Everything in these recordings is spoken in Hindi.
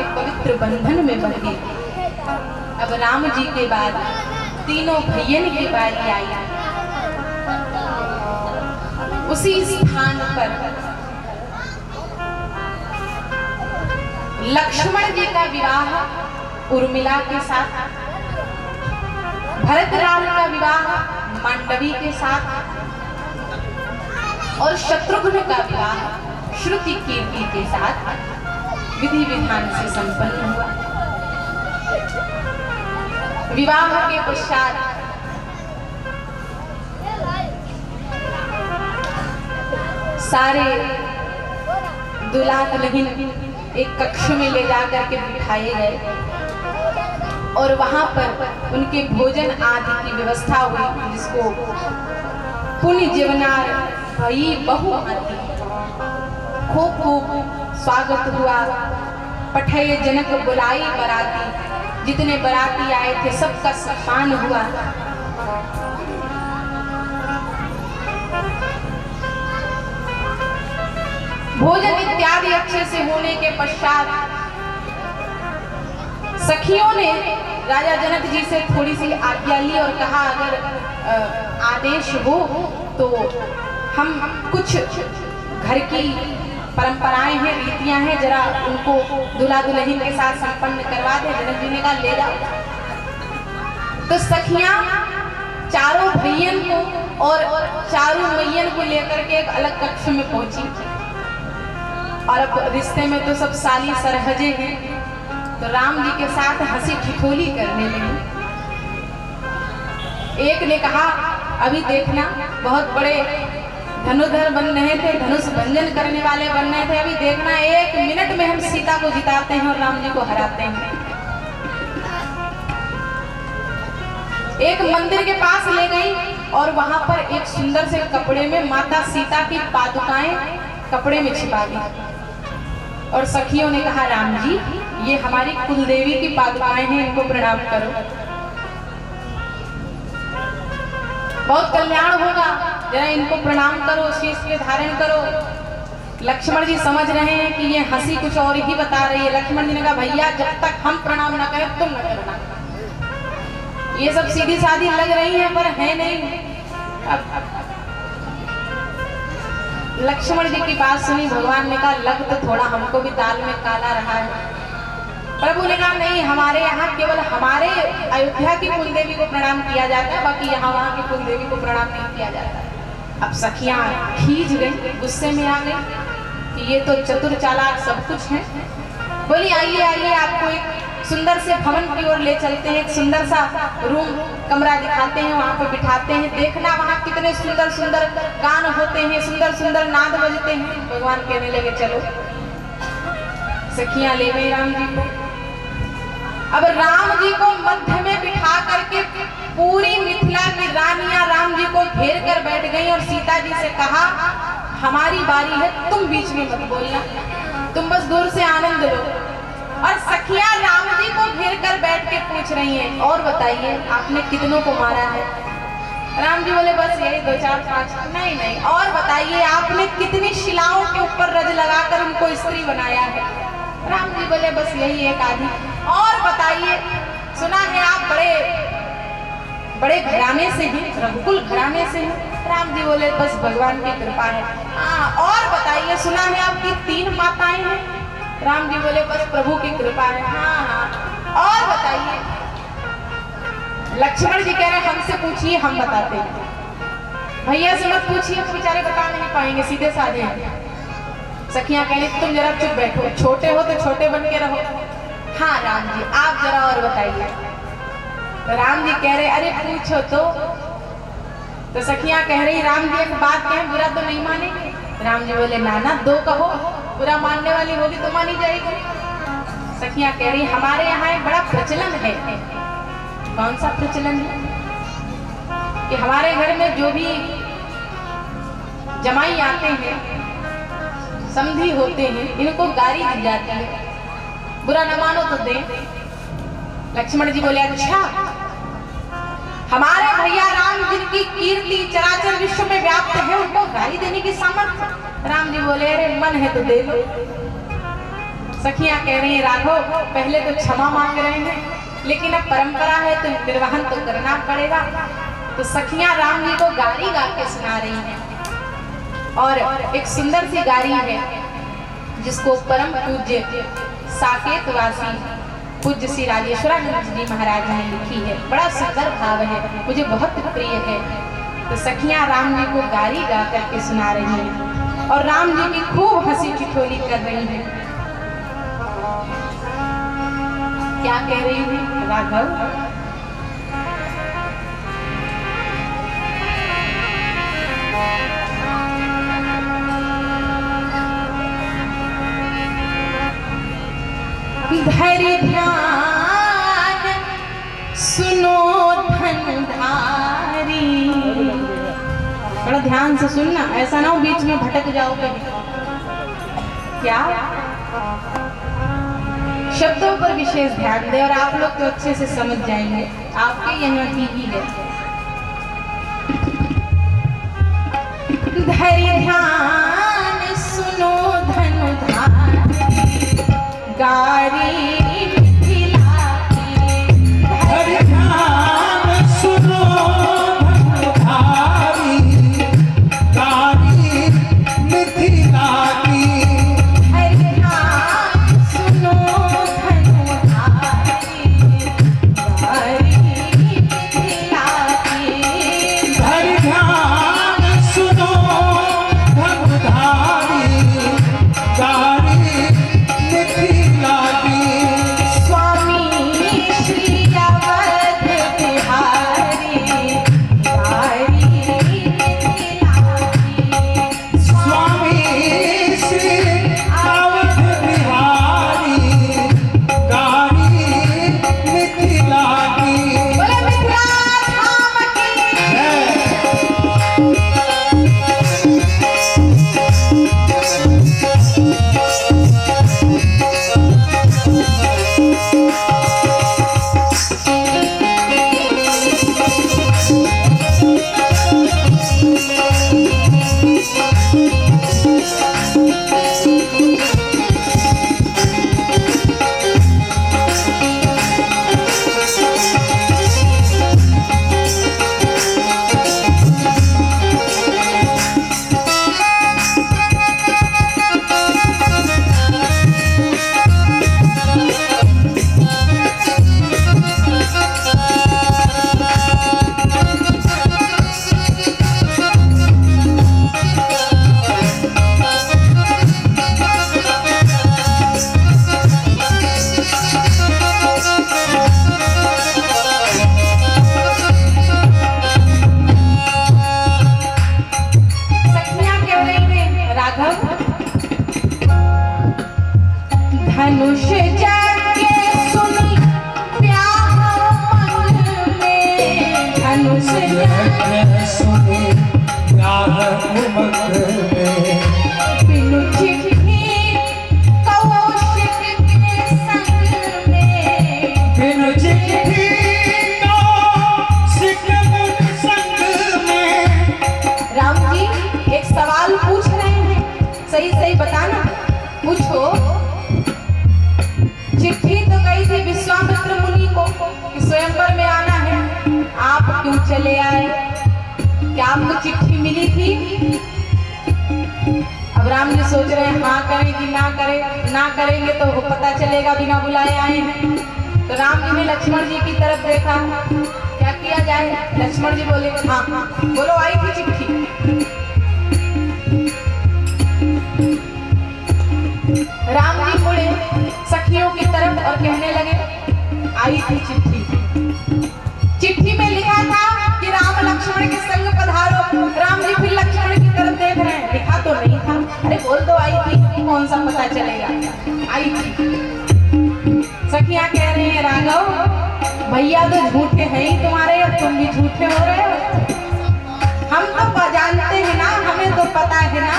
के पवित्र बंधन में बंध गई। अब राम जी के बाद तीनों भैयन की बारी आई। उसी स्थान पर लक्ष्मण जी का विवाह उर्मिला के साथ, भरतलाल का विवाह मांडवी के साथ और शत्रुघ्न का विवाह श्रुति कीर्ति के साथ विधि विधान से संपन्न हुआ। विवाह के पश्चात सारे दुल्हा दुल्हन एक कक्ष में ले जाकर के बिठाए गए और वहां पर उनके भोजन आदि की व्यवस्था हुई, जिसको पुण्य जीवनार भई बहु आदि खूब खूब स्वागत हुआ। पठय जनक बुलाई बराती, जितने बराती आए थे सबका सम्मान हुआ। भोजन इत्यादि अच्छे से होने के पश्चात सखियों ने राजा जनक जी से थोड़ी सी आज्ञा ली और कहा, अगर आदेश हो तो हम कुछ घर की परंपराएं हैं, रीतियां हैं, जरा उनको दूल्हा दुल्हन के साथ संपन्न करवा दे। जनक जी ने कहा ले जाओ। तो सखियां चारों भैयन को और चारों मैयन को लेकर के एक अलग कक्ष में पहुंची। और अब रिश्ते में तो सब साली सरहजे हैं, तो राम जी के साथ हंसी ठिठोली करने लगी। एक ने कहा, अभी देखना बहुत बड़े धनुधर बन रहे थे, धनुष भंजन करने वाले बन रहे थे, अभी देखना 1 मिनट में हम सीता को जिताते हैं और राम जी को हराते हैं। एक मंदिर के पास ले गई और वहां पर एक सुंदर से कपड़े में माता सीता की पादुकाएं कपड़े में छिपा दी। और सखियों ने कहा, राम जी ये हमारी कुलदेवी की पादुकाएं हैं, इनको प्रणाम करो, बहुत कल्याण होगा, जरा इनको प्रणाम करो, शीश पे धारण करो। लक्ष्मण जी समझ रहे हैं कि ये हंसी कुछ और ही बता रही है। लक्ष्मण जी ने कहा, भैया जब तक हम प्रणाम न करें तुम न करना। ये सब सीधी साधी लग रही है पर है नहीं। अब लक्ष्मण जी की बात सुनी, भगवान ने कहा, लग तो थोड़ा हमको भी दाल में काला रहा है। प्रभु ने कहा, नहीं, हमारे यहाँ केवल हमारे अयोध्या की कुलदेवी को प्रणाम किया जाता है, बाकी यहाँ वहाँ की कुलदेवी को प्रणाम नहीं किया जाता। अब सखियां खींच गई, गुस्से में आ गई कि ये तो चतुर चालाक सब कुछ है। बोली, आइए आइए, आपको एक सुंदर से भवन की ओर ले चलते हैं, एक सुंदर सा रूम कमरा दिखाते हैं, वहां पर बिठाते हैं, देखना वहां कितने सुंदर सुंदर गान होते हैं, सुंदर सुंदर नाद बजते हैं। भगवान कहने लगे चलो। सखियां ले गई राम जी को। अब राम जी को मध्य में बिठा करके पूरी मिथिला की रानियां राम जी को घेर कर बैठ गई और सीता जी से कहा, हमारी बारी है, तुम बीच में मत बोलना, तुम बस दूर से आनंद लो। और सखियां राम जी को घेर कर बैठ के पूछ रही हैं, और बताइए आपने कितनों को मारा है? राम जी बोले, बस यही 2 4 5। नहीं नहीं, और बताइए आपने कितनी शिलाओं के ऊपर रज लगाकर उनको स्त्री बनाया है? राम जी बोले, बस यही 1 आधी। और बताइए, सुना है आप बड़े घराने से हैं, रघुकुल घराने से हैं? राम जी बोले, बस भगवान की कृपा है। हाँ, और बताइए, सुना है आपकी 3 माताएं हैं? राम जी बोले, बस प्रभु की कृपा है। हाँ हाँ, और बताइए। लक्ष्मण जी कह रहे, हमसे पूछिए, हम बताते हैं। भैया से मत पूछिए, वो बेचारे बता नहीं पाएंगे, सीधे साधे हैं। सखियां कह रही, तुम जरा चुप बैठो, छोटे हो तो छोटे बन के रहो। हाँ राम जी, आप जरा और बताइए। तो राम जी कह रहे, अरे पूछो तो सखियां कह रही, राम जी एक बात कहें, बुरा तो नहीं मानेंगे? राम जी बोले, ना 2 कहो, बुरा मानने वाली होगी तो मानी जाएगी। सखियां कह रही, हमारे यहाँ एक बड़ा प्रचलन है। कौन सा प्रचलन है? कि हमारे घर में जो भी जमाई आते हैं, समधी होते हैं, इनको गारी दी जाती है, बुरा न मानो तो दे। लक्ष्मण जी बोले, अच्छा, हमारे भैया राम जिनकी कीर्ति चराचर विश्व में व्याप्त है, उनको गाली देने की सामर्थ्य? राम जी बोले, अरे मन है तो दे लो। सखियां कह रही हैं राघव पहले तो क्षमा मांग रहे हैं, लेकिन अब परंपरा है तो निर्वहन तो करना पड़ेगा। तो सखियां राम जी को गारी गा के सुना रही हैं, और एक सुंदर सी गारी है जिसको परम पूज्य साकेत वासी पूज्य श्री राजेश्वरानंद जी महाराज ने लिखी है। बड़ा सुंदर भाव है, मुझे बहुत प्रिय है। तो सखियां राम जी को गारी गा करके सुना रही हैं और राम जी की खूब हंसी ठिठोली कर रही हैं। क्या कह रही है राघव? धरि ध्यान सुनो धनधारी। बड़ा ध्यान से सुनना, ऐसा ना हो बीच में भटक जाओ कहीं। क्या शब्दों पर विशेष ध्यान दे और आप लोग तो अच्छे से समझ जाएंगे, आपके यहाँ टीवी है। धरि ध्यान सुनो धनधारी गारी धनुष जाके सुनी प्यार मन में, धनुष जाके सुनी प्यार मन में, बिनु चिट्ठी कौशिक के संग में, बिनु चिट्ठी कौशिक के संग में। राम जी एक सवाल पूछ रहे हैं, सही सही बताना, पूछो। चिट्ठी तो गई थी विश्वामित्र मुनि को कि स्वयंवर में आना है, आप क्यों चले आए? क्या आपको चिट्ठी मिली थी? अब राम जी सोच रहे हैं हाँ करें कि ना करें, ना करेंगे तो वो पता चलेगा बिना बुलाए आए हैं। तो राम जी ने लक्ष्मण जी की तरफ देखा, क्या किया जाए? लक्ष्मण जी बोले हाँ हाँ बोलो आई थी चिट्ठी। राम जी मुड़े सखियों की तरफ और कहने लगे आई थी चिट्ठी। चिट्ठी में लिखा था कि राम लक्ष्मण के संग पधारो। राम जी फिर लक्ष्मण की तरफ देख रहे हैं, लिखा तो नहीं था। अरे बोल दो आई थी, कौन सा पता चलेगा? आई थी। सखियां कह रही हैं राघव भैया तो झूठे हैं ही तुम्हारे, और तुम भी झूठे हो रहे हो। हम तो जानते हैं ना, हमें तो पता है ना,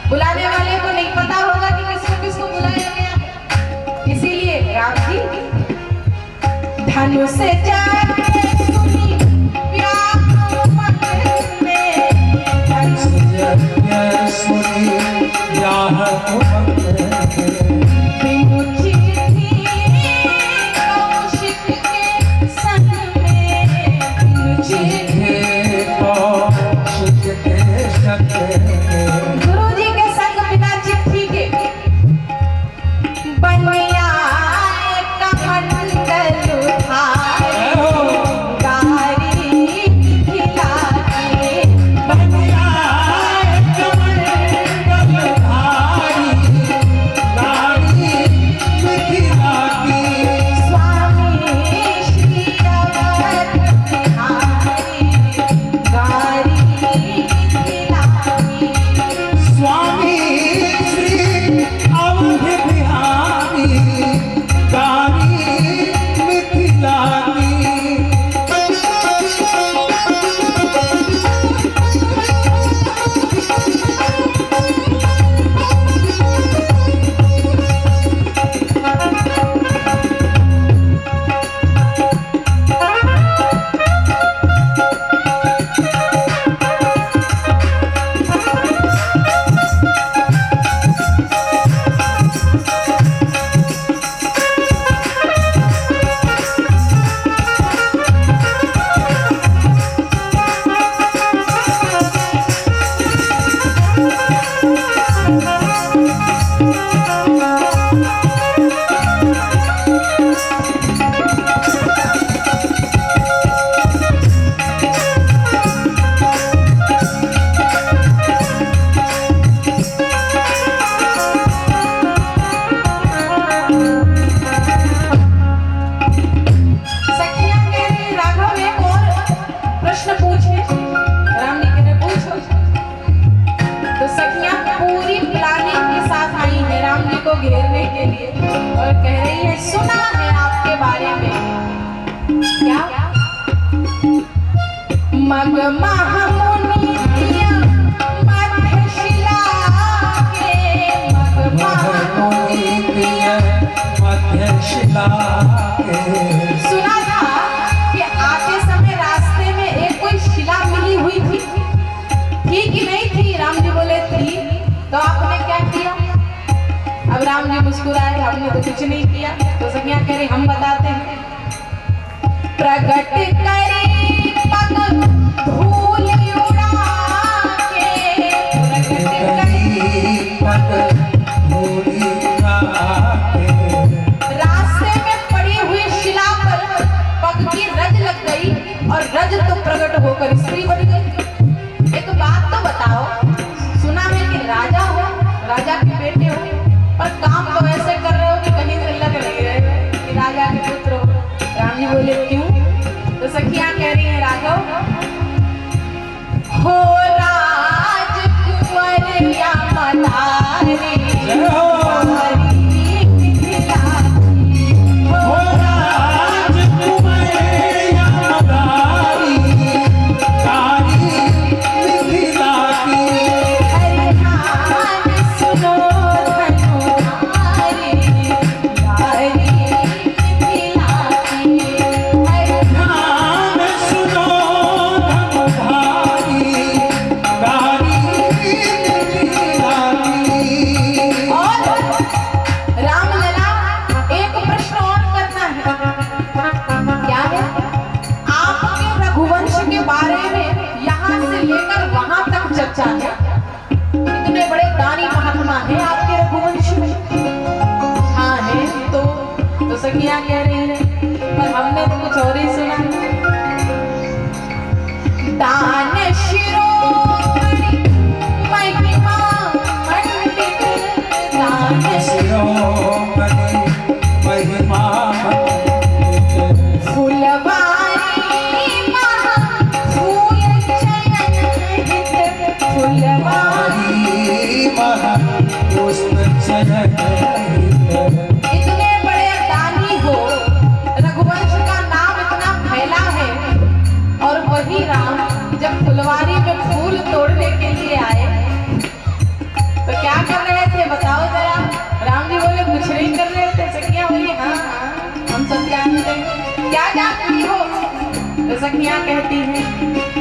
बुलाने वाले को नहीं पता होगा कि किसको किसको बुलाया गया। इसीलिए राम जी धनुष जाके सुनी प्यार मन में, धनुष जाके सुनी प्यार मन में, शिला के। सुना था कि आते समय रास्ते में एक कोई शिला मिली हुई थी कि नहीं थी? राम जी बोले थी। तो आपने क्या किया? अब राम जी मुस्कुराए, हमने तो कुछ नहीं किया। तो सखियां कह रही हम बताते हैं। प्रगट करी पग धूल उड़ा के, प्रगट करी पग धूल उड़ा के। रास्ते में पड़ी हुई शिला पर पग की रज लग गई और रज तो प्रकट होकर स्त्री बन गई। एक बात तो बताओ, सुना है कि राजा हो, राजा के बेटे हो, पर काम तो ऐसे कर रहे हो कि कहीं से लग नहीं रहे कि राजा के पुत्र हो। राम जी बोले क्यों? तो सखियां कह रही है राघव हो राजकुंवर या मदारी, चर्चा है। इतने बड़े दानी महात्मा हैं आपके रघुवंश में। हाँ है तो सखियां कह रही हैं, पर हमने तो कुछ और ही सुना। दान शिरोमणि महिमा मंडित, दान शिरोमणि महिमा इतने बड़े दानी हो, रघुवंश का नाम इतना फैला है, और वही राम जब फुलवारी में फूल तोड़ने के लिए आए तो क्या कर रहे थे बताओ जरा? राम जी बोले कुछ नहीं कर रहे थे। सखियां बोली हाँ हाँ हम सब जानते हैं। क्या जानती हो? तो सखियां कहती हैं